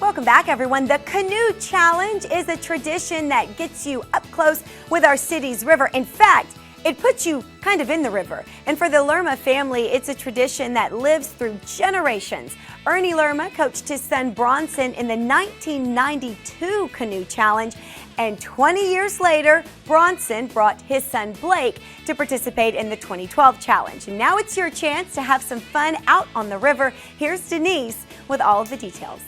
Welcome back, everyone. The Canoe Challenge is a tradition that gets you up close with our city's river. In fact, it puts you kind of in the river. And for the Lerma family, it's a tradition that lives through generations. Ernie Lerma coached his son Bronson in the 1992 Canoe Challenge. And 20 years later, Bronson brought his son Blake to participate in the 2012 challenge. And now it's your chance to have some fun out on the river. Here's Denise with all of the details.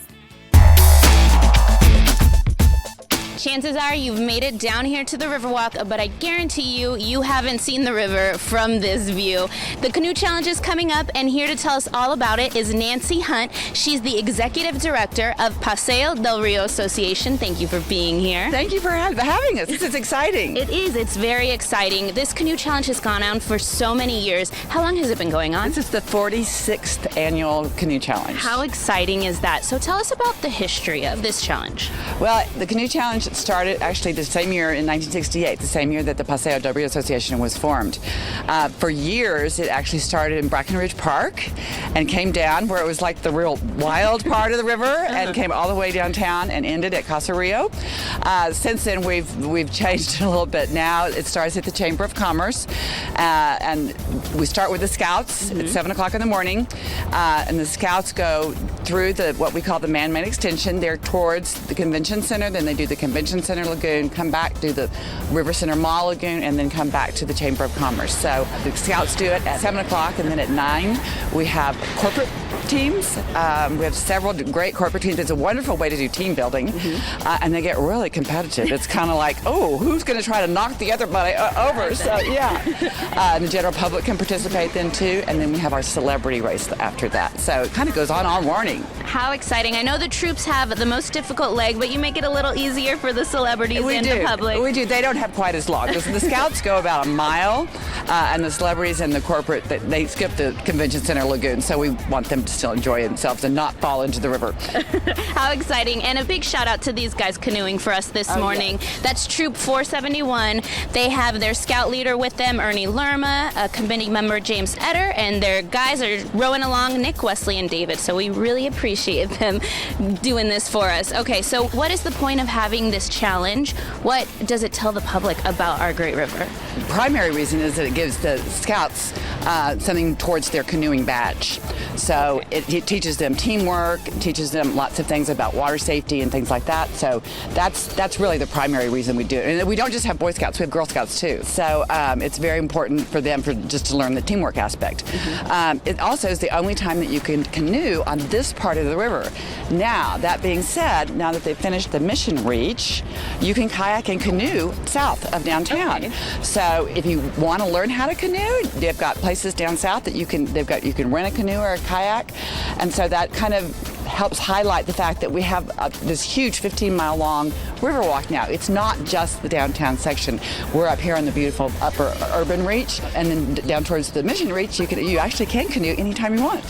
Chances are you've made it down here to the Riverwalk, but I guarantee you, you haven't seen the river from this view. The Canoe Challenge is coming up, and here to tell us all about it is Nancy Hunt. She's the Executive Director of Paseo del Rio Association. Thank you for being here. Thank you for having us. This is exciting. It is. It's very exciting. This Canoe Challenge has gone on for so many years. How long has it been going on? This is the 46th annual Canoe Challenge. How exciting is that? So tell us about the history of this challenge. Well, the Canoe Challenge started actually the same year in 1968, the same year that the Paseo del Rio Association was formed. For years, it actually started in Breckenridge Park and came down where it was like the real wild part of the river and came all the way downtown and ended at Casa Rio. Since then, we've changed it a little bit. Now it starts at the Chamber of Commerce, and we start with the Scouts at 7 o'clock in the morning, and the Scouts go through what we call the man-made extension. They're towards the Convention Center, then they do the Convention Center Lagoon, come back, do the River Center Mall Lagoon, and then come back to the Chamber of Commerce. So the Scouts do it at 7 o'clock, and then at 9 we have corporate teams. We have several great corporate teams. It's a wonderful way to do team building, and they get really competitive. It's kind of like, oh, who's going to try to knock the other buddy over? So yeah, and the general public can participate then too, and then we have our celebrity race after that. So it kind of goes on all morning. How exciting. I know the troops have the most difficult leg, but you make it a little easier for the celebrities and the public. We do. They don't have quite as long. The Scouts go about a mile, and the celebrities and the corporate, they skip the Convention Center Lagoon, so we want them to still enjoy themselves and not fall into the river. How exciting. And a big shout out to these guys canoeing for us this morning. Yeah. That's Troop 471. They have their scout leader with them, Ernie Lerma, a committee member, James Etter, and their guys are rowing along, Nick, Wesley, and David. So we really appreciate them doing this for us. Okay, so what is the point of having this challenge? What does it tell the public about our great river? The primary reason is that it gives the Scouts something towards their canoeing badge. So it teaches them teamwork, it teaches them lots of things about water safety and things like that. So that's really the primary reason we do it. And we don't just have Boy Scouts, we have Girl Scouts too. So it's very important for them just to learn the teamwork aspect. It also is the only time that you can canoe on this part of the river. Now, that being said, now that they've finished the Mission Reach, you can kayak and canoe south of downtown. Okay. So if you want to learn how to canoe, they've got places down south that you can rent a canoe or a kayak, and so that kind of helps highlight the fact that we have this huge 15-mile long Riverwalk now. It's not just the downtown section. We're up here on the beautiful upper urban reach, and then down towards the Mission Reach, you actually can canoe anytime you want.